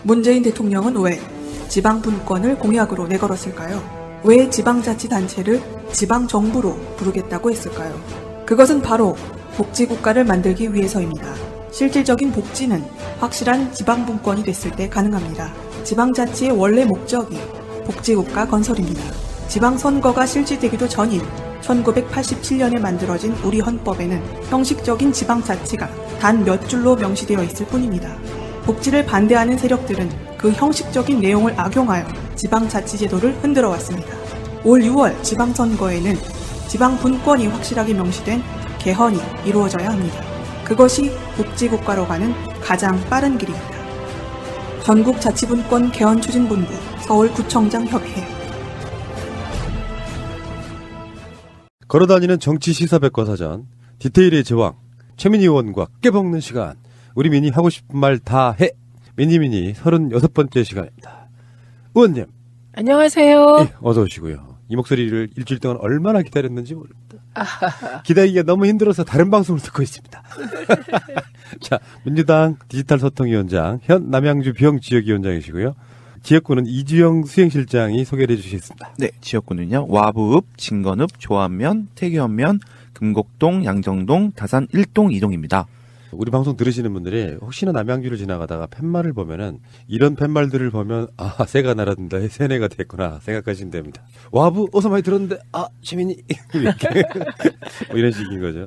문재인 대통령은 왜 지방분권을 공약으로 내걸었을까요? 왜 지방자치단체를 지방정부로 부르겠다고 했을까요? 그것은 바로 복지국가를 만들기 위해서입니다. 실질적인 복지는 확실한 지방분권이 됐을 때 가능합니다. 지방자치의 원래 목적이 복지국가 건설입니다. 지방선거가 실시되기도 전인 1987년에 만들어진 우리 헌법에는 형식적인 지방자치가 단 몇 줄로 명시되어 있을 뿐입니다. 복지를 반대하는 세력들은 그 형식적인 내용을 악용하여 지방자치제도를 흔들어 왔습니다. 올 6월 지방선거에는 지방분권이 확실하게 명시된 개헌이 이루어져야 합니다. 그것이 복지국가로 가는 가장 빠른 길입니다. 전국자치분권 개헌추진본부 서울구청장협회. 걸어다니는 정치 시사백과사전 디테일의 제왕 최민희 의원과 깨먹는 시간. 우리 민희 하고 싶은 말 다 해. 미니 36번째 시간입니다. 의원님. 안녕하세요. 예, 어서 오시고요. 이 목소리를 일주일 동안 얼마나 기다렸는지 모릅니다. 기다리기가 너무 힘들어서 다른 방송을 듣고 있습니다. 자, 민주당 디지털소통위원장, 현 남양주 비영지역위원장이시고요. 지역구는 이주영 수행실장이 소개를 해주시겠습니다. 네, 지역구는요. 와부읍, 진건읍, 조안면, 태교면, 금곡동, 양정동, 다산 1동, 2동입니다. 우리 방송 들으시는 분들이 혹시나 남양주를 지나가다가 팻말을 보면은 이런 팻말들을 보면 아 새가 날아든다 새내가 됐구나 생각하시면 됩니다. 와부 어서 많이 들었는데 아 최민희 이렇게 뭐 이런 식인 거죠.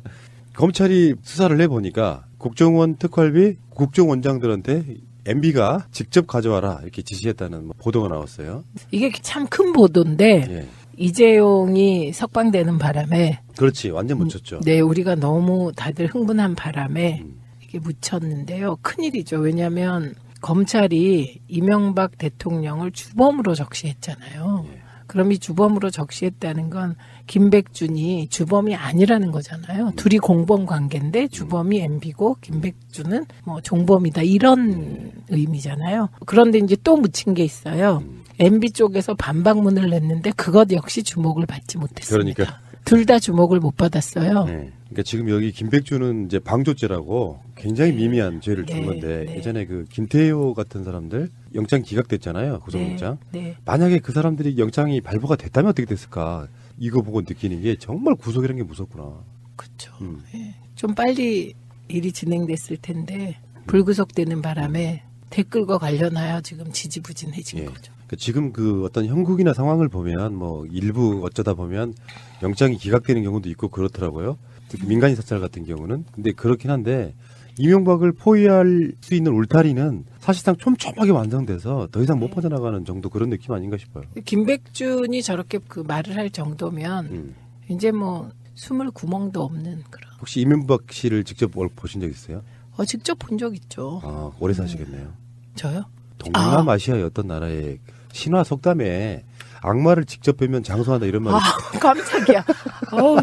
검찰이 수사를 해보니까 국정원 특활비 국정원장들한테 MB가 직접 가져와라 이렇게 지시했다는 보도가 나왔어요. 이게 참 큰 보도인데 예. 이재용이 석방되는 바람에 그렇지 완전 묻혔죠. 네, 우리가 너무 다들 흥분한 바람에 이게 묻혔는데요. 큰일이죠. 왜냐하면 검찰이 이명박 대통령을 주범으로 적시했잖아요. 예. 그럼 이 주범으로 적시했다는 건 김백준이 주범이 아니라는 거잖아요. 둘이 공범 관계인데 주범이 MB고 김백준은 뭐 종범이다 이런 의미잖아요. 그런데 이제 또 묻힌 게 있어요. MB 쪽에서 반박문을 냈는데 그것 역시 주목을 받지 못했습니다. 그러니까. 둘 다 주목을 못 받았어요. 네. 그러니까 지금 여기 김백준은 이제 방조죄라고 굉장히 미미한 죄를 준 건데 예전에 그 김태효 같은 사람들 영장 기각됐잖아요. 구속영장. 네. 만약에 그 사람들이 영장이 발부가 됐다면 어떻게 됐을까? 이거 보고 느끼는 게 정말 구속이라는 게 무섭구나. 그렇죠. 예. 좀 빨리 일이 진행됐을 텐데 불구속되는 바람에 댓글과 관련하여 지금 지지부진해진 거죠. 그러니까 지금 그 어떤 형국이나 상황을 보면 뭐 일부 어쩌다 보면 영장이 기각되는 경우도 있고 그렇더라고요. 특히 민간인 사찰 같은 경우는. 근데 그렇긴 한데 이명박을 포위할 수 있는 울타리는 사실상 촘촘하게 완성돼서 더 이상 못 빠져나가는 정도 그런 느낌 아닌가 싶어요. 김백준이 저렇게 그 말을 할 정도면 이제 뭐 숨을 구멍도 없는 그런. 혹시 이명박 씨를 직접 보신 적 있어요? 직접 본 적 있죠. 아, 오래 사시겠네요. 저요? 동남아시아의 어떤 나라의 신화 속담에 악마를 직접 뵈면 장수한다 이런 말이 있어요. 깜짝이야.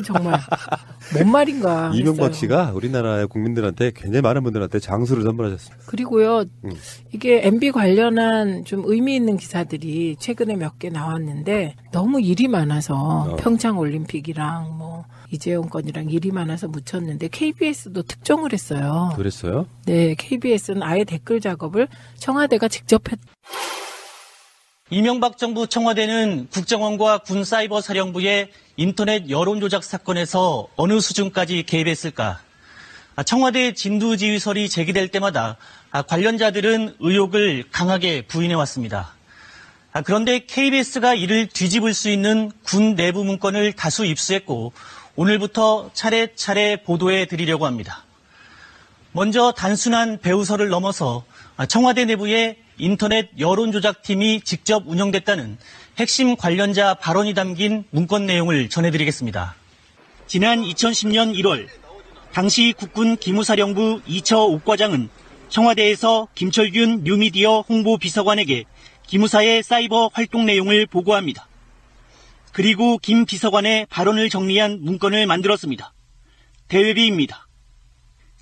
정말 뭔 말인가 이명박 했어요. 씨가 우리나라의 국민들한테 굉장히 많은 분들한테 장수를 선물하셨습니다. 그리고요. 이게 MB 관련한 좀 의미 있는 기사들이 최근에 몇 개 나왔는데 너무 일이 많아서 평창올림픽이랑 뭐 이재용 건이랑 일이 많아서 묻혔는데 KBS도 특종을 했어요. 그랬어요? 네. KBS는 아예 댓글 작업을 청와대가 직접 했. 이명박 정부 청와대는 국정원과 군사이버사령부의 인터넷 여론조작 사건에서 어느 수준까지 개입했을까? 청와대 진두지휘설이 제기될 때마다 관련자들은 의혹을 강하게 부인해왔습니다. 그런데 KBS가 이를 뒤집을 수 있는 군 내부 문건을 다수 입수했고 오늘부터 차례차례 보도해드리려고 합니다. 먼저 단순한 배우설을 넘어서 청와대 내부에 인터넷 여론조작팀이 직접 운영됐다는 핵심 관련자 발언이 담긴 문건 내용을 전해드리겠습니다. 지난 2010년 1월 당시 국군 기무사령부 이처 옥과장은 청와대에서 김철균 뉴미디어 홍보비서관에게 기무사의 사이버 활동 내용을 보고합니다. 그리고 김 비서관의 발언을 정리한 문건을 만들었습니다. 대외비입니다.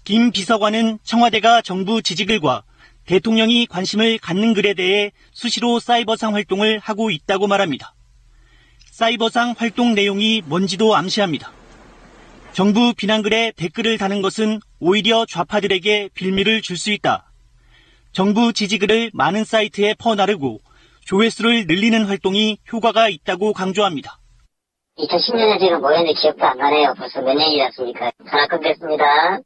김 비서관은 청와대가 정부 지지글과 대통령이 관심을 갖는 글에 대해 수시로 사이버상 활동을 하고 있다고 말합니다. 사이버상 활동 내용이 뭔지도 암시합니다. 정부 비난글에 댓글을 다는 것은 오히려 좌파들에게 빌미를 줄 수 있다. 정부 지지글을 많은 사이트에 퍼나르고 조회수를 늘리는 활동이 효과가 있다고 강조합니다. 2010년에 제가 모였는데 기억도 안 나네요. 벌써 몇 년이 됐습니까? 전화 끊겠습니다.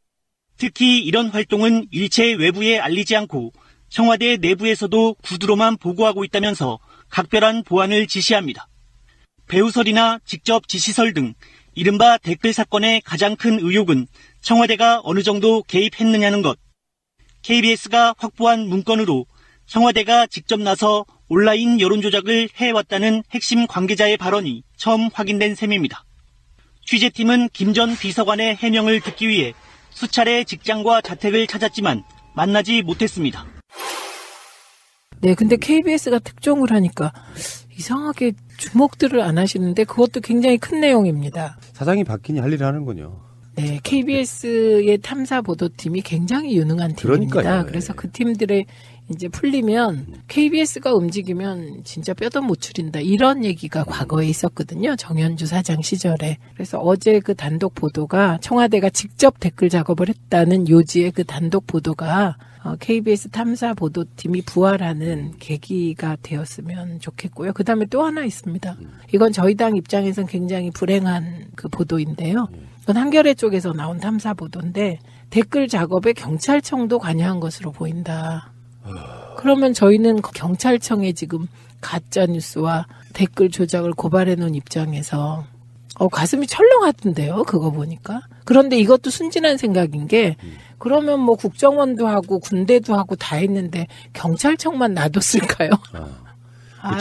특히 이런 활동은 일체 외부에 알리지 않고 청와대 내부에서도 구두로만 보고하고 있다면서 각별한 보안을 지시합니다. 배우설이나 직접 지시설 등 이른바 댓글 사건의 가장 큰 의혹은 청와대가 어느 정도 개입했느냐는 것. KBS가 확보한 문건으로 청와대가 직접 나서 온라인 여론조작을 해왔다는 핵심 관계자의 발언이 처음 확인된 셈입니다. 취재팀은 김 전 비서관의 해명을 듣기 위해 수차례 직장과 자택을 찾았지만 만나지 못했습니다. 네, 근데 KBS가 특종을 하니까 이상하게 주목들을 안 하시는데 그것도 굉장히 큰 내용입니다. 사장이 바뀌니 할 일을 하는군요. 네, KBS의 탐사 보도팀이 굉장히 유능한 팀입니다. 그러니까요. 그래서 그 팀들의 이제 풀리면 KBS가 움직이면 진짜 뼈도 못 추린다. 이런 얘기가 과거에 있었거든요. 정현주 사장 시절에. 그래서 어제 그 단독 보도가 청와대가 직접 댓글 작업을 했다는 요지의 그 단독 보도가 KBS 탐사 보도팀이 부활하는 계기가 되었으면 좋겠고요. 그 다음에 또 하나 있습니다. 이건 저희 당 입장에서는 굉장히 불행한 그 보도인데요. 이건 한겨레 쪽에서 나온 탐사 보도인데 댓글 작업에 경찰청도 관여한 것으로 보인다. 그러면 저희는 경찰청에 지금 가짜 뉴스와 댓글 조작을 고발해 놓은 입장에서 가슴이 철렁하던데요. 그거 보니까. 그런데 이것도 순진한 생각인 게 그러면 뭐 국정원도 하고 군대도 하고 다 했는데 경찰청만 놔뒀을까요?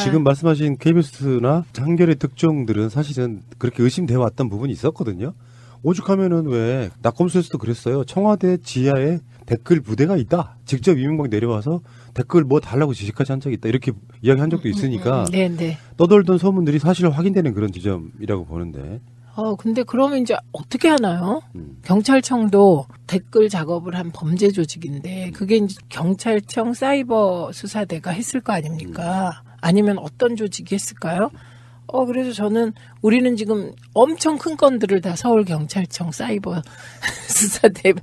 지금 말씀하신 KBS나 한겨레 특종들은 사실은 그렇게 의심돼 왔던 부분이 있었거든요. 오죽하면은 왜 낙검수에서도 그랬어요. 청와대 지하에 댓글 부대가 있다. 직접 이명박 내려와서 댓글 뭐 달라고 지시까지 한 적이 있다. 이렇게 이야기한 적도 있으니까 네. 떠돌던 소문들이 사실 확인되는 그런 지점이라고 보는데. 근데 그러면 이제 어떻게 하나요? 경찰청도 댓글 작업을 한 범죄 조직인데 그게 이제 경찰청 사이버 수사대가 했을 거 아닙니까? 아니면 어떤 조직이 했을까요? 그래서 저는 우리는 지금 엄청 큰 건들을 다 서울경찰청 사이버 수사대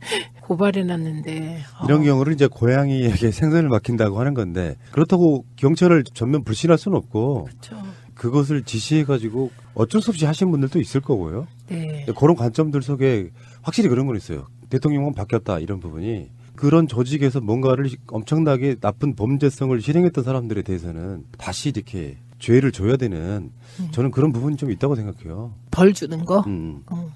고발해놨는데. 이런 경우를 이제 고양이에게 생선을 맡긴다고 하는 건데 그렇다고 경찰을 전면 불신할 수는 없고 그렇죠. 그것을 지시해가지고 어쩔 수 없이 하신 분들도 있을 거고요. 네. 그런 관점들 속에 확실히 그런 건 있어요. 대통령은 바뀌었다 이런 부분이 그런 조직에서 뭔가를 엄청나게 나쁜 범죄성을 실행했던 사람들에 대해서는 다시 이렇게 죄를 줘야 되는 저는 그런 부분이 좀 있다고 생각해요. 벌 주는 거?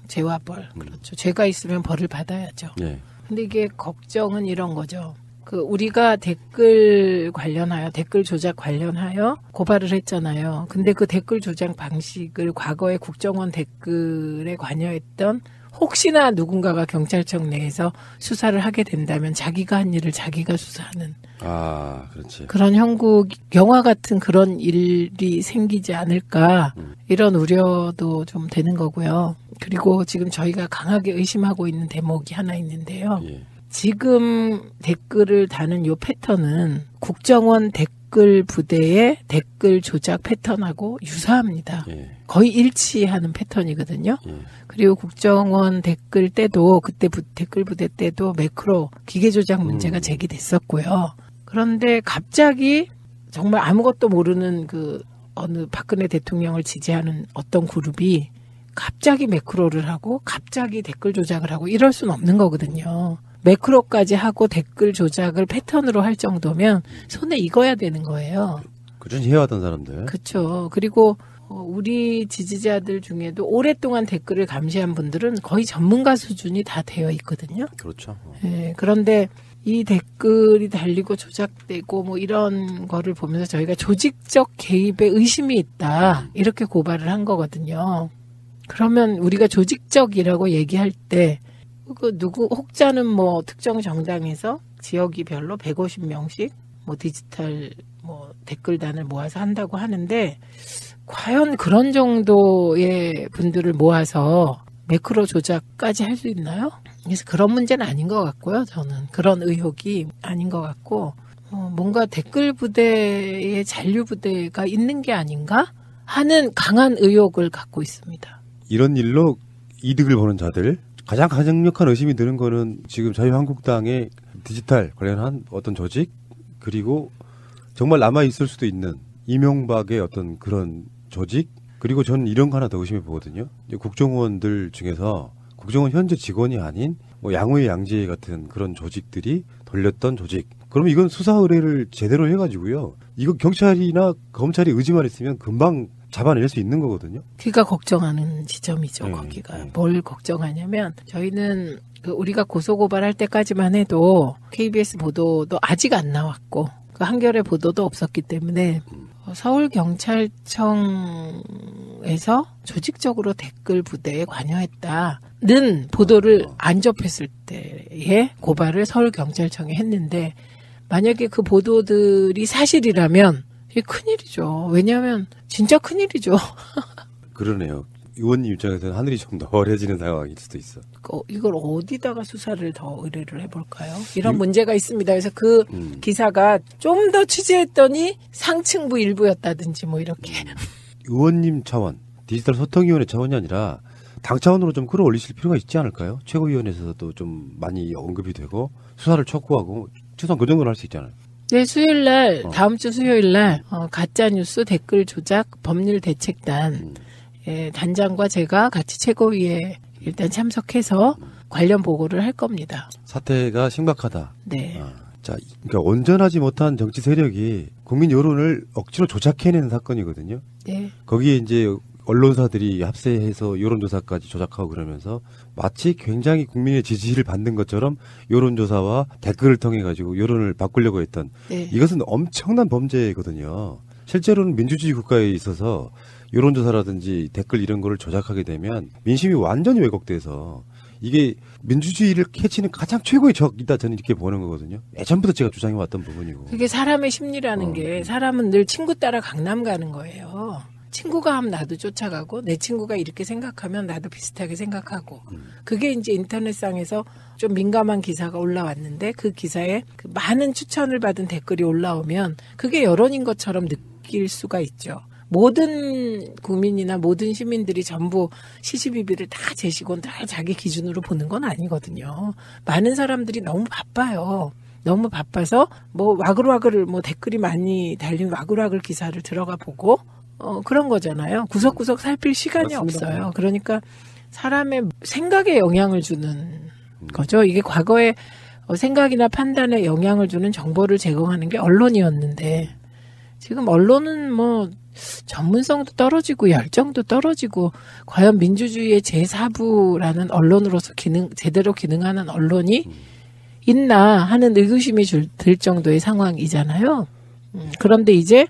죄와 벌. 그렇죠. 죄가 있으면 벌을 받아야죠. 네. 근데 이게 걱정은 이런 거죠. 우리가 댓글 관련하여, 댓글 조작 관련하여 고발을 했잖아요. 근데 그 댓글 조작 방식을 과거에 국정원 댓글에 관여했던 혹시나 누군가가 경찰청 내에서 수사를 하게 된다면 자기가 한 일을 자기가 수사하는. 그렇지. 그런 형국, 영화 같은 그런 일이 생기지 않을까, 이런 우려도 좀 되는 거고요. 그리고 지금 저희가 강하게 의심하고 있는 대목이 하나 있는데요. 예. 지금 댓글을 다는 요 패턴은 국정원 댓글 부대의 댓글 조작 패턴하고 유사합니다. 예. 거의 일치하는 패턴이거든요. 예. 그리고 국정원 댓글 때도 그때 댓글 부대 때도 매크로 기계 조작 문제가 제기됐었고요. 그런데 갑자기 정말 아무것도 모르는 어느 박근혜 대통령을 지지하는 어떤 그룹이 갑자기 매크로를 하고 갑자기 댓글 조작을 하고 이럴 수는 없는 거거든요. 매크로까지 하고 댓글 조작을 패턴으로 할 정도면 손에 익어야 되는 거예요. 꾸준히 해왔던 사람들. 그렇죠. 그리고 우리 지지자들 중에도 오랫동안 댓글을 감시한 분들은 거의 전문가 수준이 다 되어 있거든요. 그렇죠. 네, 그런데 이 댓글이 달리고 조작되고 뭐 이런 거를 보면서 저희가 조직적 개입에 의심이 있다. 이렇게 고발을 한 거거든요. 그러면 우리가 조직적이라고 얘기할 때 혹자는 뭐 특정 정당에서 지역이 별로 150명씩 뭐 디지털 뭐 댓글단을 모아서 한다고 하는데 과연 그런 정도의 분들을 모아서 매크로 조작까지 할 수 있나요? 그래서 그런 문제는 아닌 것 같고요. 저는 그런 의혹이 아닌 것 같고 뭔가 댓글 부대에 잔류 부대가 있는 게 아닌가 하는 강한 의혹을 갖고 있습니다. 이런 일로 이득을 보는 자들 가장 강력한 의심이 드는 거는 지금 자유한국당의 디지털 관련한 어떤 조직 그리고 정말 남아있을 수도 있는 이명박의 어떤 그런 조직, 그리고 저는 이런 거 하나 더 의심해 보거든요. 이제 국정원들 중에서 국정원 현재 직원이 아닌 뭐 양호의 양지회 같은 그런 조직들이 돌렸던 조직. 그러면 이건 수사 의뢰를 제대로 해가지고요. 이거 경찰이나 검찰이 의지만 있으면 금방 잡아낼 수 있는 거거든요. 그가 걱정하는 지점이죠. 네, 거기가. 네. 뭘 걱정하냐면 저희는 우리가 고소고발할 때까지만 해도 KBS 보도도 아직 안 나왔고 그 한겨레 보도도 없었기 때문에 서울경찰청에서 조직적으로 댓글 부대에 관여했다는 보도를 안 접했을 때에 고발을 서울경찰청에 했는데 만약에 그 보도들이 사실이라면 이게 큰일이죠. 왜냐하면 진짜 큰일이죠. 그러네요. 의원님 입장에서는 하늘이 좀 더 어려지는 상황일 수도 있어. 이걸 어디다가 수사를 더 의뢰를 해볼까요? 이런 문제가 있습니다. 그래서 그 기사가 좀 더 취재했더니 상층부 일부였다든지 뭐 이렇게. 의원님 차원, 디지털 소통위원회 차원이 아니라 당 차원으로 좀 끌어올리실 필요가 있지 않을까요? 최고위원회에서도 좀 많이 언급이 되고 수사를 촉구하고 최소한 그 정도는 할 수 있잖아요. 네, 수요일날 다음 주 수요일날 가짜뉴스 댓글 조작 법률 대책단 단장과 제가 같이 최고위에 일단 참석해서 관련 보고를 할 겁니다. 사태가 심각하다. 네. 자, 그러니까 온전하지 못한 정치 세력이 국민 여론을 억지로 조작해내는 사건이거든요. 네. 거기에 이제 언론사들이 합세해서 여론조사까지 조작하고 그러면서 마치 굉장히 국민의 지지를 받는 것처럼 여론조사와 댓글을 통해 가지고 여론을 바꾸려고 했던 네. 이것은 엄청난 범죄거든요. 실제로는 민주주의 국가에 있어서 여론조사라든지 댓글 이런 거를 조작하게 되면 민심이 완전히 왜곡돼서 이게 민주주의를 캐치는 가장 최고의 적이다 저는 이렇게 보는 거거든요. 예전부터 제가 주장해왔던 부분이고. 그게 사람의 심리라는 게 사람은 늘 친구 따라 강남 가는 거예요. 친구가 하면 나도 쫓아가고 내 친구가 이렇게 생각하면 나도 비슷하게 생각하고 그게 이제 인터넷상에서 좀 민감한 기사가 올라왔는데 그 기사에 그 많은 추천을 받은 댓글이 올라오면 그게 여론인 것처럼 느낄 수가 있죠. 모든 국민이나 모든 시민들이 전부 시시비비를 다 재시고 다 자기 기준으로 보는 건 아니거든요. 많은 사람들이 너무 바빠요. 너무 바빠서 뭐 와글와글 뭐 댓글이 많이 달린 와글와글 기사를 들어가 보고 그런 거잖아요. 구석구석 살필 시간이 맞습니다. 없어요. 그러니까 사람의 생각에 영향을 주는 거죠. 이게 과거에 생각이나 판단에 영향을 주는 정보를 제공하는 게 언론이었는데 지금 언론은 뭐 전문성도 떨어지고 열정도 떨어지고 과연 민주주의의 제4부라는 언론으로서 제대로 기능하는 언론이 있나 하는 의구심이 들 정도의 상황이잖아요. 그런데 이제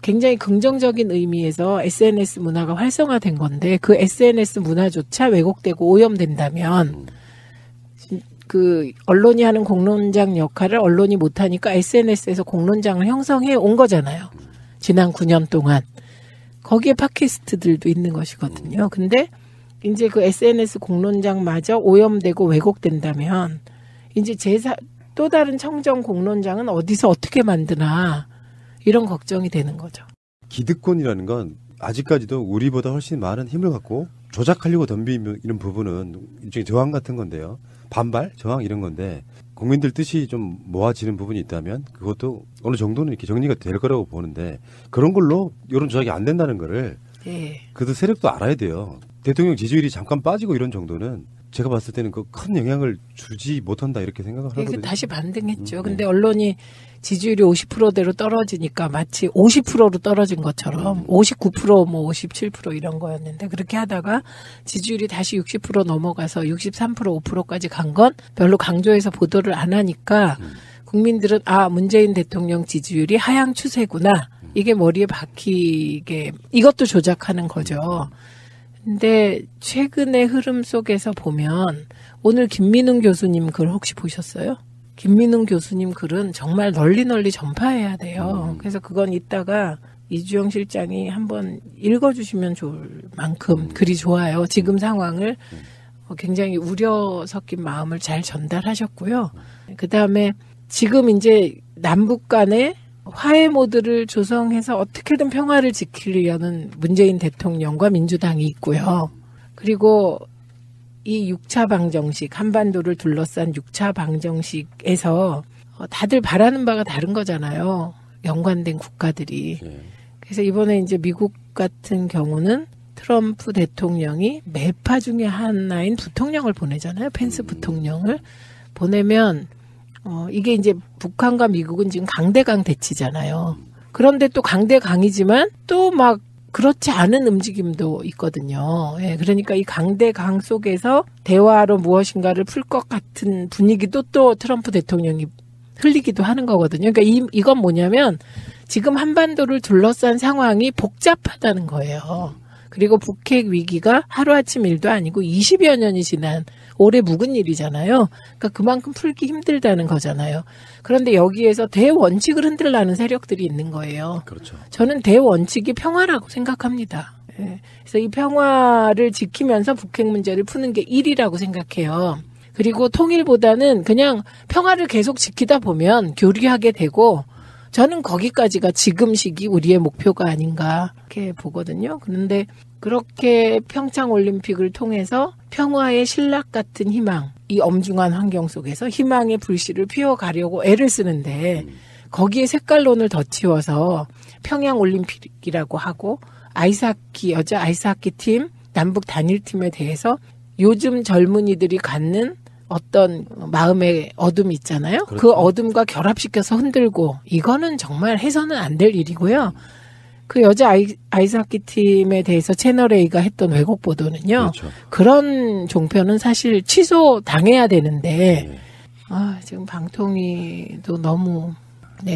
굉장히 긍정적인 의미에서 SNS 문화가 활성화된 건데 그 SNS 문화조차 왜곡되고 오염된다면 그 언론이 하는 공론장 역할을 언론이 못하니까 SNS에서 공론장을 형성해 온 거잖아요. 지난 9년 동안. 거기에 팟캐스트들도 있는 것이거든요. 근데 이제 그 SNS 공론장마저 오염되고 왜곡된다면 이제 또 다른 청정 공론장은 어디서 어떻게 만드나 이런 걱정이 되는 거죠. 기득권이라는 건 아직까지도 우리보다 훨씬 많은 힘을 갖고 조작하려고 덤비는 이런 부분은 일종의 저항 같은 건데요. 반발, 저항 이런 건데 국민들 뜻이 좀 모아지는 부분이 있다면 그것도 어느 정도는 이렇게 정리가 될 거라고 보는데 그런 걸로 여론 조작이 안 된다는 거를 네. 그래도 세력도 알아야 돼요. 대통령 지지율이 잠깐 빠지고 이런 정도는 제가 봤을 때는 그 큰 영향을 주지 못한다 이렇게 생각을 하거든요. 다시 반등했죠. 근데 언론이 지지율이 50%대로 떨어지니까 마치 50%로 떨어진 것처럼 59% 뭐 57% 이런 거였는데 그렇게 하다가 지지율이 다시 60% 넘어가서 63% 5%까지 간 건 별로 강조해서 보도를 안 하니까 국민들은 문재인 대통령 지지율이 하향 추세구나. 이게 머리에 박히게 이것도 조작하는 거죠. 근데 최근의 흐름 속에서 보면 오늘 김민웅 교수님 글 혹시 보셨어요? 김민웅 교수님 글은 정말 널리 전파해야 돼요. 그래서 그건 이따가 이주영 실장이 한번 읽어주시면 좋을 만큼 글이 좋아요. 지금 상황을 굉장히 우려 섞인 마음을 잘 전달하셨고요. 그다음에 지금 이제 남북 간의 화해 모드를 조성해서 어떻게든 평화를 지키려는 문재인 대통령과 민주당이 있고요. 그리고 이 6차 방정식, 한반도를 둘러싼 6차 방정식에서 다들 바라는 바가 다른 거잖아요. 연관된 국가들이. 예. 그래서 이번에 이제 미국 같은 경우는 트럼프 대통령이 매파 중에 하나인 부통령을 보내잖아요. 펜스 부통령을 보내면 이게 이제 북한과 미국은 지금 강대강 대치잖아요. 그런데 또 강대강이지만 또 막 그렇지 않은 움직임도 있거든요. 예, 그러니까 이 강대강 속에서 대화로 무엇인가를 풀 것 같은 분위기도 또 트럼프 대통령이 흘리기도 하는 거거든요. 그러니까 이건 뭐냐면 지금 한반도를 둘러싼 상황이 복잡하다는 거예요. 그리고 북핵 위기가 하루아침 일도 아니고 20여 년이 지난 오래 묵은 일이잖아요. 그러니까 그만큼 풀기 힘들다는 거잖아요. 그런데 여기에서 대원칙을 흔들라는 세력들이 있는 거예요. 그렇죠. 저는 대원칙이 평화라고 생각합니다. 예. 그래서 이 평화를 지키면서 북핵 문제를 푸는 게 일이라고 생각해요. 그리고 통일보다는 그냥 평화를 계속 지키다 보면 교류하게 되고 저는 거기까지가 지금 시기 우리의 목표가 아닌가 이렇게 보거든요. 그런데 그렇게 평창올림픽을 통해서 평화의 신락 같은 희망, 이 엄중한 환경 속에서 희망의 불씨를 피워가려고 애를 쓰는데 거기에 색깔론을 덧치워서 평양올림픽이라고 하고 여자 아이스하키 팀, 남북 단일팀에 대해서 요즘 젊은이들이 갖는 어떤 마음의 어둠이 있잖아요. 그렇죠. 그 어둠과 결합시켜서 흔들고 이거는 정말 해서는 안 될 일이고요. 그 여자 아이스하키 팀에 대해서 채널A가 했던 왜곡 보도는요. 그렇죠. 그런 종편은 사실 취소 당해야 되는데 네. 지금 방통위도 너무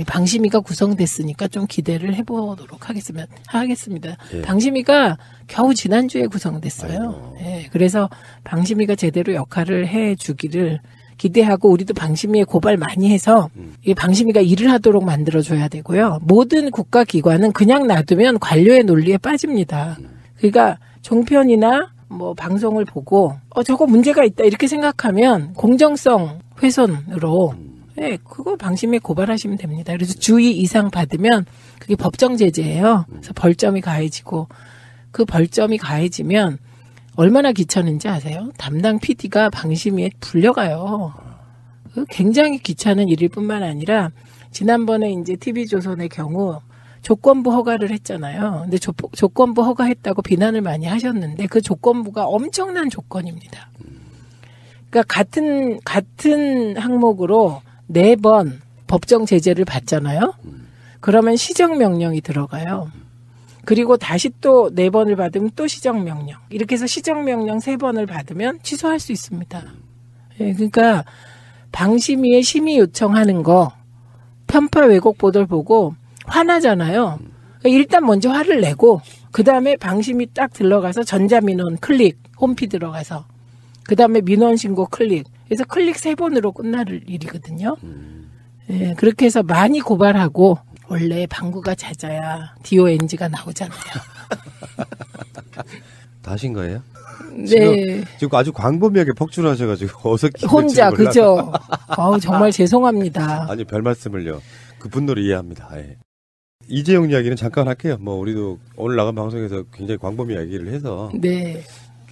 방심위가 구성됐으니까 좀 기대를 해보도록 하겠습니다. 예. 방심위가 겨우 지난주에 구성됐어요. 예, 그래서 방심위가 제대로 역할을 해주기를 기대하고 우리도 방심위에 고발 많이 해서 이 방심위가 일을 하도록 만들어줘야 되고요. 모든 국가기관은 그냥 놔두면 관료의 논리에 빠집니다. 그러니까 종편이나 뭐 방송을 보고 저거 문제가 있다 이렇게 생각하면 공정성 훼손으로 그거 방심위에 고발하시면 됩니다. 그래서 주의 이상 받으면 그게 법정 제재예요. 그래서 벌점이 가해지고 그 벌점이 가해지면 얼마나 귀찮은지 아세요? 담당 PD가 방심위에 불려가요. 굉장히 귀찮은 일일 뿐만 아니라 지난번에 이제 TV조선의 경우 조건부 허가를 했잖아요. 근데 조건부 허가했다고 비난을 많이 하셨는데 그 조건부가 엄청난 조건입니다. 그러니까 같은 항목으로 4번 법정 제재를 받잖아요. 그러면 시정명령이 들어가요. 그리고 다시 또 4번을 받으면 또 시정명령. 이렇게 해서 시정명령 3번을 받으면 취소할 수 있습니다. 예, 그러니까 방심위에 심의 요청하는 거 편파 왜곡 보도를 보고 화나잖아요. 일단 먼저 화를 내고 그 다음에 방심위 딱 들어가서 전자민원 클릭 홈피 들어가서 그 다음에 민원 신고 클릭 그래서 클릭 3번으로 끝날 일이거든요. 예, 그렇게 해서 많이 고발하고 원래 방구가 잦아야 DONG가 나오잖아요. 다 하신 거예요? 네. 지금 아주 광범위하게 폭주하셔가지고 어색해. 혼자 그죠? 정말 죄송합니다. 아니 별 말씀을요. 그 분노를 이해합니다. 예. 이재용 이야기는 잠깐 할게요. 뭐 우리도 오늘 나간 방송에서 굉장히 광범위 이야기를 해서 네.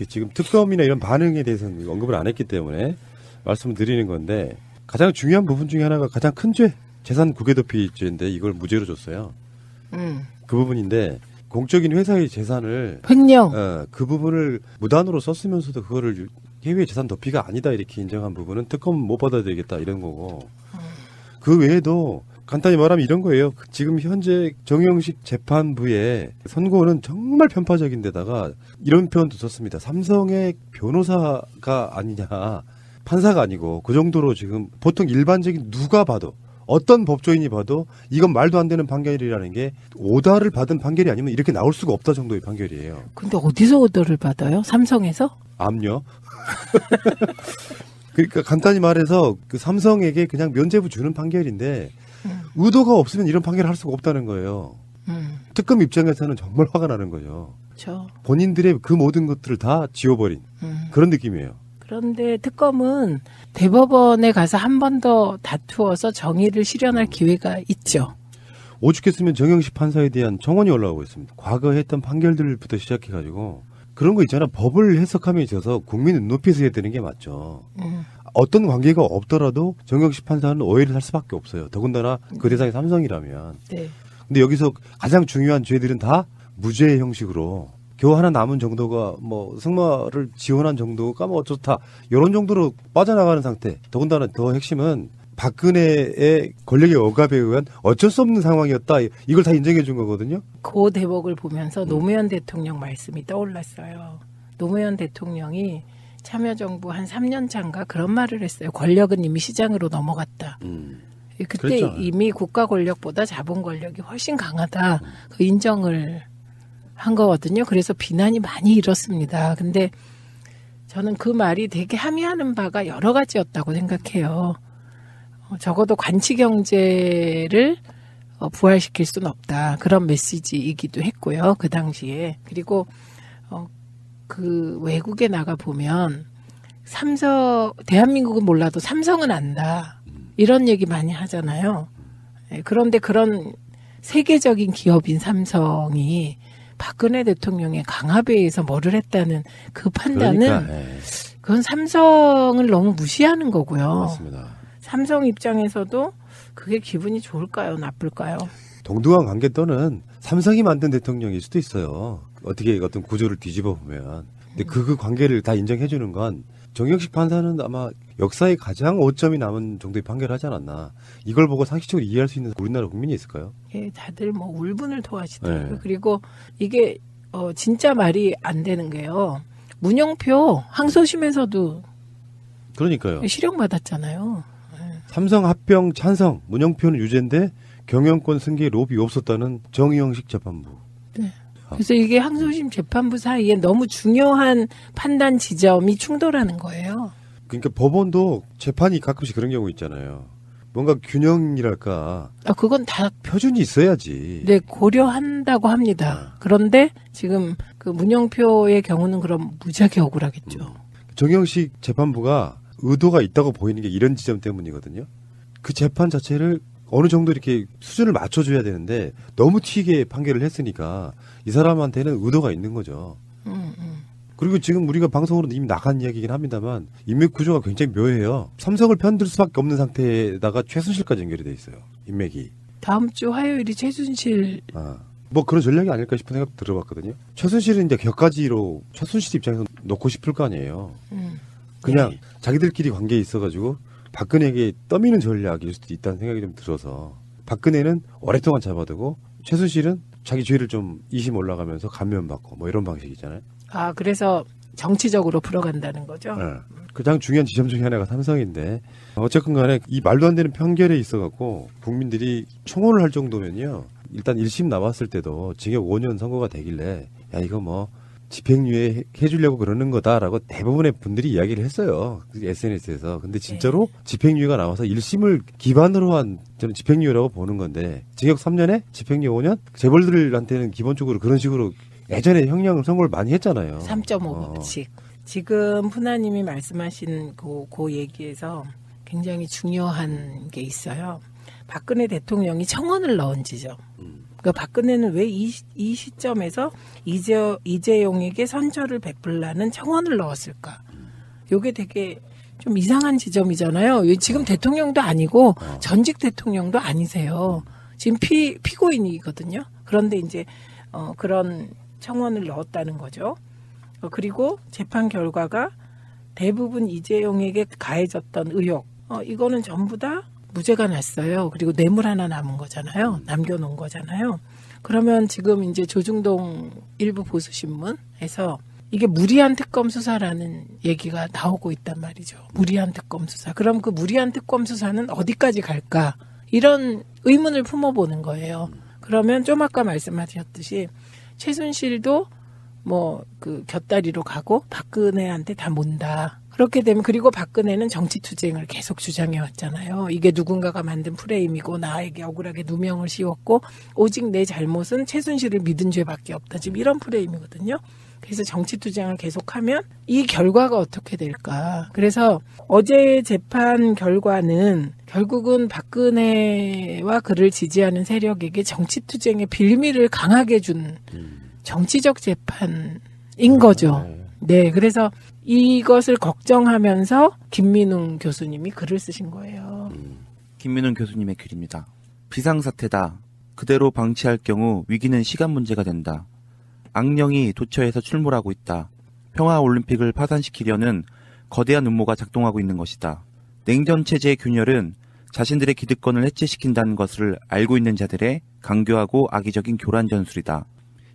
지금 특검이나 이런 반응에 대해서는 언급을 안 했기 때문에 말씀을 드리는 건데 가장 중요한 부분 중에 하나가 가장 큰 죄 재산 국외도피죄인데 이걸 무죄로 줬어요. 그 부분인데 공적인 회사의 재산을 횡령. 그 부분을 무단으로 썼으면서도 그거를 해외 재산 도피가 아니다 이렇게 인정한 부분은 특검 못 받아야 되겠다 이런 거고 그 외에도 간단히 말하면 이런 거예요. 지금 현재 정영식 재판부의 선고는 정말 편파적인 데다가 이런 표현도 썼습니다. 삼성의 변호사가 아니냐 판사가 아니고 그 정도로 지금 보통 일반적인 누가 봐도 어떤 법조인이 봐도 이건 말도 안 되는 판결이라는 게 오더를 받은 판결이 아니면 이렇게 나올 수가 없다 정도의 판결이에요. 근데 어디서 오더를 받아요? 삼성에서? 암요. 그러니까 간단히 말해서 그 삼성에게 그냥 면죄부 주는 판결인데 의도가 없으면 이런 판결을 할 수가 없다는 거예요. 특검 입장에서는 정말 화가 나는 거죠. 그렇죠. 본인들의 그 모든 것들을 다 지워버린 그런 느낌이에요. 그런데 특검은 대법원에 가서 한 번 더 다투어서 정의를 실현할 기회가 있죠. 오죽했으면 정영식 판사에 대한 청원이 올라오고 있습니다. 과거 했던 판결들부터 시작해가지고 그런 거 있잖아. 법을 해석함에 있어서 국민 눈높이에서 해야 되는 게 맞죠. 어떤 관계가 없더라도 정경식 판사는 오해를 할 수밖에 없어요. 더군다나 그 대상이 삼성이라면. 네. 근데 여기서 가장 중요한 죄들은 다 무죄 형식으로 겨우 하나 남은 정도가 뭐 승마를 지원한 정도가 뭐 좋다 이런 정도로 빠져나가는 상태. 더군다나 더 핵심은 박근혜의 권력의 억압에 의한 어쩔 수 없는 상황이었다. 이걸 다 인정해 준 거거든요. 그 대목을 보면서 노무현 대통령 말씀이 떠올랐어요. 노무현 대통령이 참여정부 한 3년 차인가 그런 말을 했어요. 권력은 이미 시장으로 넘어갔다. 그때 그랬죠. 이미 국가 권력보다 자본 권력이 훨씬 강하다. 그 인정을 한 거거든요. 그래서 비난이 많이 일었습니다. 근데 저는 그 말이 되게 함의하는 바가 여러 가지였다고 생각해요. 적어도 관치 경제를 부활시킬 수는 없다. 그런 메시지이기도 했고요. 그 당시에. 그리고 그 외국에 나가 보면 대한민국은 몰라도 삼성은 안다. 이런 얘기 많이 하잖아요. 그런데 그런 세계적인 기업인 삼성이 박근혜 대통령의 강압에 의해서 뭐를 했다는 그 판단은 그건 삼성을 너무 무시하는 거고요. 맞습니다. 삼성 입장에서도 그게 기분이 좋을까요? 나쁠까요? 동등한 관계 또는 삼성이 만든 대통령일 수도 있어요. 어떻게 어떤 구조를 뒤집어 보면. 근데 그 관계를 다 인정해 주는 건 정경식 판사는 아마 역사에 가장 오점이 남은 정도의 판결을 하지 않았나. 이걸 보고 상식적으로 이해할 수 있는 우리나라 국민이 있을까요? 예, 다들 뭐 울분을 토하시더라고요. 네. 그리고 이게 진짜 말이 안 되는 게요. 문영표 항소심에서도 그러니까요. 실형받았잖아요. 삼성 합병 찬성, 문영표는 유죄인데 경영권 승계에 로비 없었다는 정의영식 재판부. 네. 그래서 이게 항소심 재판부 사이에 너무 중요한 판단 지점이 충돌하는 거예요. 그러니까 법원도 재판이 가끔씩 그런 경우 있잖아요. 뭔가 균형이랄까 그건 다 표준이 있어야지. 네, 고려한다고 합니다. 그런데 지금 그 문영표의 경우는 그럼 무지하게 억울하겠죠. 정영식 재판부가 의도가 있다고 보이는 게 이런 지점 때문이거든요. 그 재판 자체를 어느 정도 이렇게 수준을 맞춰줘야 되는데 너무 튀게 판결을 했으니까 이 사람한테는 의도가 있는 거죠. 그리고 지금 우리가 방송으로 이미 나간 이야기이긴 합니다만 인맥 구조가 굉장히 묘해요. 삼성을 편들 수밖에 없는 상태에다가 최순실까지 연결이 돼 있어요. 인맥이. 다음 주 화요일이 최순실. 뭐 그런 전략이 아닐까 싶은 생각도 들어봤거든요. 최순실은 이제 격가지로 최순실 입장에서 놓고 싶을 거 아니에요. 그냥 네. 자기들끼리 관계에 있어가지고 박근혜에게 떠미는 전략일 수도 있다는 생각이 좀 들어서 박근혜는 오랫동안 잡아두고 최순실은 자기 죄를 좀 2심 올라가면서 감면받고 뭐 이런 방식이잖아요. 그래서 정치적으로 풀어간다는 거죠. 네. 가장 중요한 지점 중에 하나가 삼성인데 어쨌든 간에 이 말도 안 되는 편결에 있어갖고 국민들이 총원을 할 정도면요. 일단 1심 나왔을 때도 징역 5년 선고가 되길래 야 이거 뭐 집행유예 해주려고 그러는 거다라고 대부분의 분들이 이야기를 했어요. SNS에서. 근데 진짜로 집행유예가 나와서 1심을 기반으로 한 저는 집행유예라고 보는 건데 징역 3년에 집행유예 5년? 재벌들한테는 기본적으로 그런 식으로 예전에 형량 선고를 많이 했잖아요. 3.5 법칙. 지금 푸나님이 말씀하신 그 얘기에서 굉장히 중요한 게 있어요. 박근혜 대통령이 청원을 넣은 지점. 그러니까 박근혜는 왜 이 시점에서 이재용에게 선처를 베풀라는 청원을 넣었을까? 요게 되게 좀 이상한 지점이잖아요. 지금 대통령도 아니고 전직 대통령도 아니세요. 지금 피고인이거든요. 그런데 이제 그런 청원을 넣었다는 거죠. 그리고 재판 결과가 대부분 이재용에게 가해졌던 의혹, 이거는 전부 다 무죄가 났어요. 그리고 뇌물 하나 남은 거잖아요. 남겨놓은 거잖아요. 그러면 지금 이제 조중동 일부 보수신문에서 이게 무리한 특검 수사라는 얘기가 나오고 있단 말이죠. 무리한 특검 수사. 그럼 그 무리한 특검 수사는 어디까지 갈까? 이런 의문을 품어보는 거예요. 그러면 좀 아까 말씀하셨듯이 최순실도 뭐 그 곁다리로 가고 박근혜한테 다 몬다. 그렇게 되면 그리고 박근혜는 정치투쟁을 계속 주장해 왔잖아요. 이게 누군가가 만든 프레임이고 나에게 억울하게 누명을 씌웠고 오직 내 잘못은 최순실을 믿은 죄밖에 없다. 지금 이런 프레임이거든요. 그래서 정치투쟁을 계속하면 이 결과가 어떻게 될까. 그래서 어제 재판 결과는 결국은 박근혜와 그를 지지하는 세력에게 정치투쟁의 빌미를 강하게 준 정치적 재판인 거죠. 네, 그래서 이것을 걱정하면서 김민웅 교수님이 글을 쓰신 거예요. 김민웅 교수님의 글입니다. 비상사태다. 그대로 방치할 경우 위기는 시간 문제가 된다. 악령이 도처에서 출몰하고 있다. 평화올림픽을 파산시키려는 거대한 음모가 작동하고 있는 것이다. 냉전체제의 균열은 자신들의 기득권을 해체시킨다는 것을 알고 있는 자들의 강교하고 악의적인 교란 전술이다.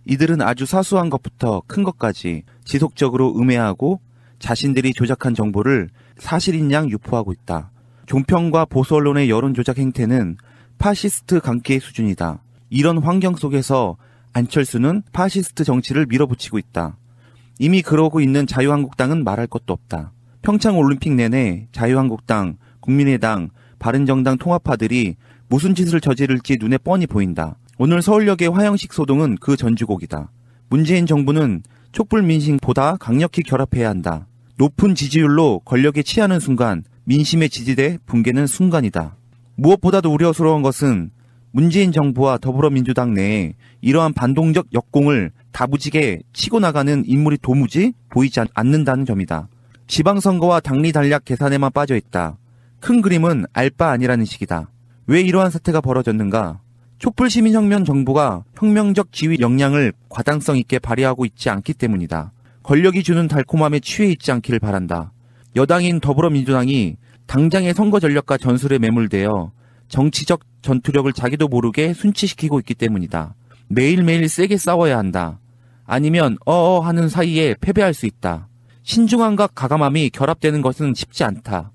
이들은 아주 사소한 것부터 큰 것까지 지속적으로 음해하고 자신들이 조작한 정보를 사실인 양 유포하고 있다. 종편과 보수 언론의 여론 조작 행태는 파시스트 강기의 수준이다. 이런 환경 속에서 안철수는 파시스트 정치를 밀어붙이고 있다. 이미 그러고 있는 자유한국당은 말할 것도 없다. 평창올림픽 내내 자유한국당, 국민의당, 바른정당 통합파들이 무슨 짓을 저지를지 눈에 뻔히 보인다. 오늘 서울역의 화형식 소동은 그 전주곡이다. 문재인 정부는 촛불 민심보다 강력히 결합해야 한다. 높은 지지율로 권력에 취하는 순간 민심의 지지대 붕괴는 순간이다. 무엇보다도 우려스러운 것은 문재인 정부와 더불어민주당 내에 이러한 반동적 역공을 다부지게 치고 나가는 인물이 도무지 보이지 않는다는 점이다. 지방선거와 당리 단략 계산에만 빠져있다. 큰 그림은 알 바 아니라는 식이다. 왜 이러한 사태가 벌어졌는가? 촛불시민혁명 정부가 혁명적 지휘 역량을 과당성 있게 발휘하고 있지 않기 때문이다. 권력이 주는 달콤함에 취해 있지 않기를 바란다. 여당인 더불어민주당이 당장의 선거 전략과 전술에 매몰되어 정치적 전투력을 자기도 모르게 순치시키고 있기 때문이다. 매일매일 세게 싸워야 한다. 아니면 하는 사이에 패배할 수 있다. 신중함과 가감함이 결합되는 것은 쉽지 않다.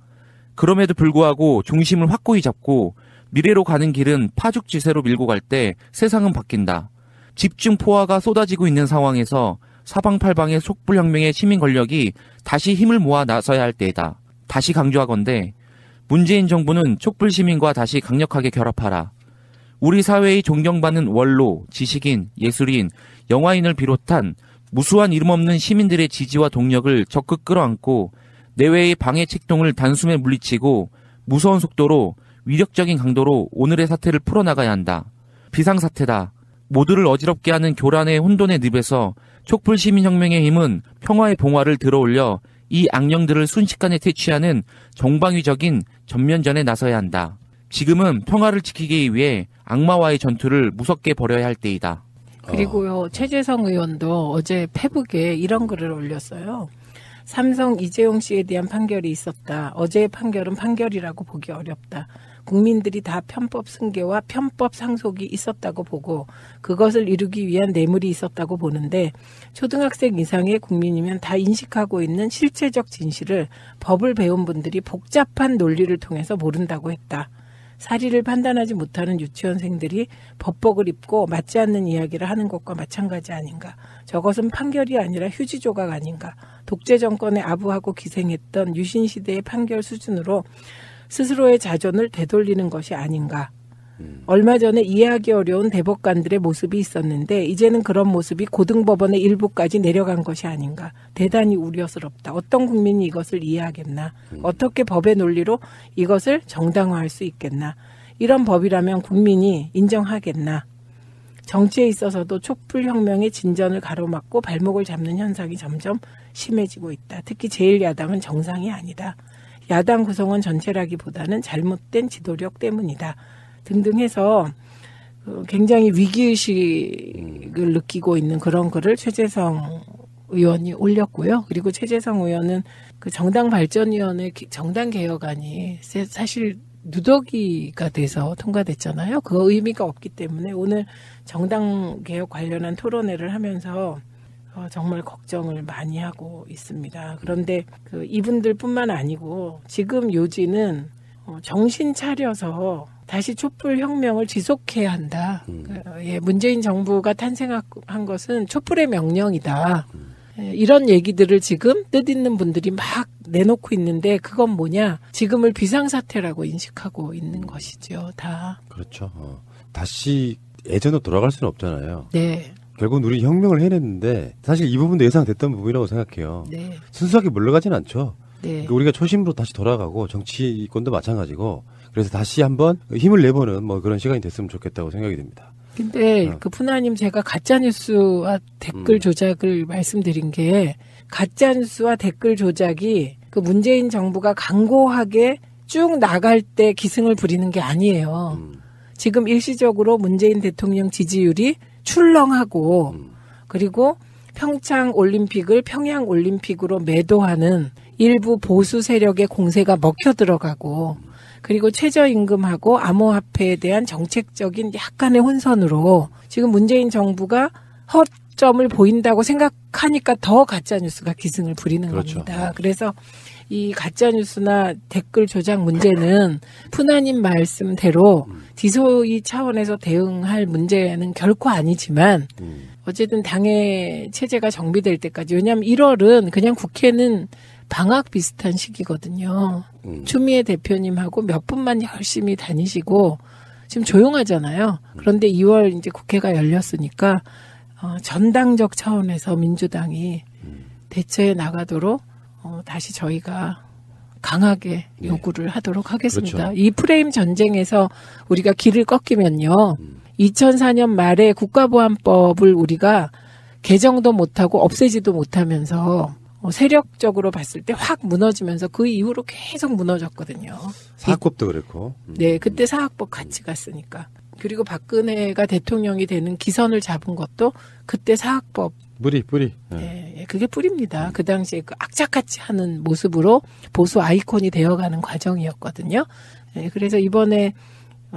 그럼에도 불구하고 중심을 확고히 잡고 미래로 가는 길은 파죽지세로 밀고 갈 때 세상은 바뀐다. 집중 포화가 쏟아지고 있는 상황에서 사방팔방의 촛불혁명의 시민 권력이 다시 힘을 모아 나서야 할 때이다. 다시 강조하건대 문재인 정부는 촛불 시민과 다시 강력하게 결합하라. 우리 사회의 존경받는 원로, 지식인, 예술인, 영화인을 비롯한 무수한 이름 없는 시민들의 지지와 동력을 적극 끌어안고 내외의 방해 책동을 단숨에 물리치고 무서운 속도로 위력적인 강도로 오늘의 사태를 풀어나가야 한다. 비상사태다. 모두를 어지럽게 하는 교란의 혼돈의 늪에서 촛불 시민혁명의 힘은 평화의 봉화를 들어올려 이 악령들을 순식간에 퇴치하는 정방위적인 전면전에 나서야 한다. 지금은 평화를 지키기 위해 악마와의 전투를 무섭게 벌여야 할 때이다. 그리고요, 최재성 의원도 어제 페북에 이런 글을 올렸어요. 삼성 이재용 씨에 대한 판결이 있었다. 어제의 판결은 판결이라고 보기 어렵다. 국민들이 다 편법 승계와 편법 상속이 있었다고 보고 그것을 이루기 위한 뇌물이 있었다고 보는데 초등학생 이상의 국민이면 다 인식하고 있는 실체적 진실을 법을 배운 분들이 복잡한 논리를 통해서 모른다고 했다. 사리를 판단하지 못하는 유치원생들이 법복을 입고 맞지 않는 이야기를 하는 것과 마찬가지 아닌가. 저것은 판결이 아니라 휴지 조각 아닌가. 독재 정권에 아부하고 기생했던 유신시대의 판결 수준으로 스스로의 자존을 되돌리는 것이 아닌가. 얼마 전에 이해하기 어려운 대법관들의 모습이 있었는데 이제는 그런 모습이 고등법원의 일부까지 내려간 것이 아닌가. 대단히 우려스럽다. 어떤 국민이 이것을 이해하겠나. 어떻게 법의 논리로 이것을 정당화할 수 있겠나. 이런 법이라면 국민이 인정하겠나. 정치에 있어서도 촛불혁명의 진전을 가로막고 발목을 잡는 현상이 점점 심해지고 있다. 특히 제1야당은 정상이 아니다. 야당 구성원 전체라기보다는 잘못된 지도력 때문이다. 등등 해서 굉장히 위기의식을 느끼고 있는 그런 글을 최재성 의원이 올렸고요. 그리고 최재성 의원은 그 정당발전위원회 정당개혁안이 사실 누더기가 돼서 통과됐잖아요. 그 의미가 없기 때문에 오늘 정당개혁 관련한 토론회를 하면서 정말 걱정을 많이 하고 있습니다. 그런데 이분들뿐만 아니고 지금 요지는 정신 차려서 다시 촛불혁명을 지속해야 한다. 문재인 정부가 탄생한 것은 촛불의 명령이다. 이런 얘기들을 지금 뜻있는 분들이 막 내놓고 있는데 그건 뭐냐? 지금을 비상사태라고 인식하고 있는 것이죠. 다. 그렇죠. 다시 예전으로 돌아갈 수는 없잖아요. 네. 결국은 우리 혁명을 해냈는데 사실 이 부분도 예상됐던 부분이라고 생각해요. 네. 순수하게 물러가진 않죠. 네. 우리가 초심으로 다시 돌아가고 정치권도 마찬가지고 그래서 다시 한번 힘을 내보는 뭐 그런 시간이 됐으면 좋겠다고 생각이 듭니다. 근데 그 푸나님 제가 가짜뉴스와 댓글 조작을 말씀드린 게 가짜뉴스와 댓글 조작이 그 문재인 정부가 강고하게 쭉 나갈 때 기승을 부리는 게 아니에요. 지금 일시적으로 문재인 대통령 지지율이 출렁하고 그리고 평창 올림픽을 평양 올림픽으로 매도하는 일부 보수 세력의 공세가 먹혀 들어가고 그리고 최저임금하고 암호화폐에 대한 정책적인 약간의 혼선으로 지금 문재인 정부가 허점을 보인다고 생각하니까 더 가짜뉴스가 기승을 부리는 그렇죠. 겁니다. 그래서 이 가짜뉴스나 댓글 조작 문제는 푸나님 말씀대로 디소이 차원에서 대응할 문제는 결코 아니지만 어쨌든 당의 체제가 정비될 때까지 왜냐하면 1월은 그냥 국회는 방학 비슷한 시기거든요. 추미애 대표님하고 몇 분만 열심히 다니시고 지금 조용하잖아요. 그런데 2월 이제 국회가 열렸으니까 전당적 차원에서 민주당이 대처해 나가도록 다시 저희가 강하게 요구를 하도록 하겠습니다. 그렇죠. 이 프레임 전쟁에서 우리가 길을 꺾이면요. 2004년 말에 국가보안법을 우리가 개정도 못하고 없애지도 못하면서 세력적으로 봤을 때 확 무너지면서 그 이후로 계속 무너졌거든요. 사학법도 그렇고. 네, 그때 사학법 같이 갔으니까. 그리고 박근혜가 대통령이 되는 기선을 잡은 것도 그때 사학법. 뿌리. 네, 그게 뿌리입니다. 그 당시에 그 악착같이 하는 모습으로 보수 아이콘이 되어가는 과정이었거든요. 네, 그래서 이번에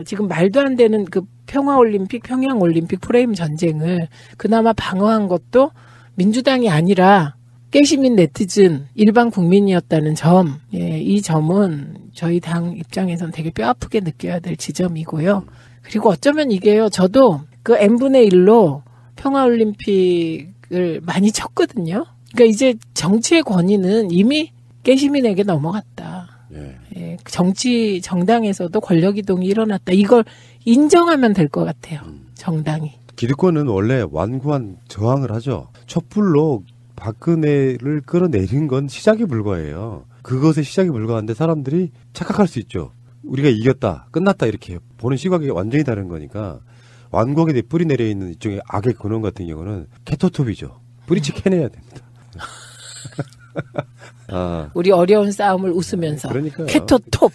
지금 말도 안 되는 그 평화올림픽, 평양올림픽 프레임 전쟁을 그나마 방어한 것도 민주당이 아니라 깨시민 네티즌 일반 국민이었다는 점, 예, 이 점은 저희 당 입장에선 되게 뼈아프게 느껴야 될 지점이고요. 그리고 어쩌면 이게요, 저도 그 n분의 1로 평화올림픽을 많이 쳤거든요. 그러니까 이제 정치의 권위는 이미 깨시민에게 넘어갔다. 예, 정당에서도 권력이동이 일어났다. 이걸 인정하면 될 것 같아요. 정당이. 기득권은 원래 완고한 저항을 하죠. 촛불로 박근혜를 끌어내린 건 시작에 불과해요. 그것의 시작에 불과한데 사람들이 착각할 수 있죠. 우리가 이겼다, 끝났다 이렇게 보는 시각이 완전히 다른 거니까 완고하게 뿌리 내려있는 이쪽의 악의 근원 같은 경우는 캐토톱이죠. 뿌리치 캐내야 됩니다. 우리 어려운 싸움을 웃으면서 그러니까요. 캐토톱.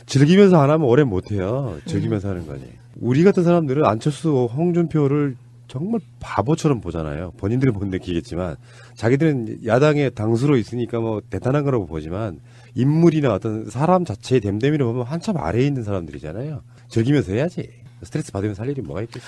즐기면서 안 하면 오래 못해요. 즐기면서 하는 거지. 우리 같은 사람들은 안철수, 홍준표를 정말 바보처럼 보잖아요. 본인들은 못 느끼겠지만 자기들은 야당의 당수로 있으니까 뭐 대단한 거라고 보지만 인물이나 어떤 사람 자체의 됨됨이를 보면 한참 아래에 있는 사람들이잖아요. 즐기면서 해야지. 스트레스 받으면서 할 일이 뭐가 있겠어.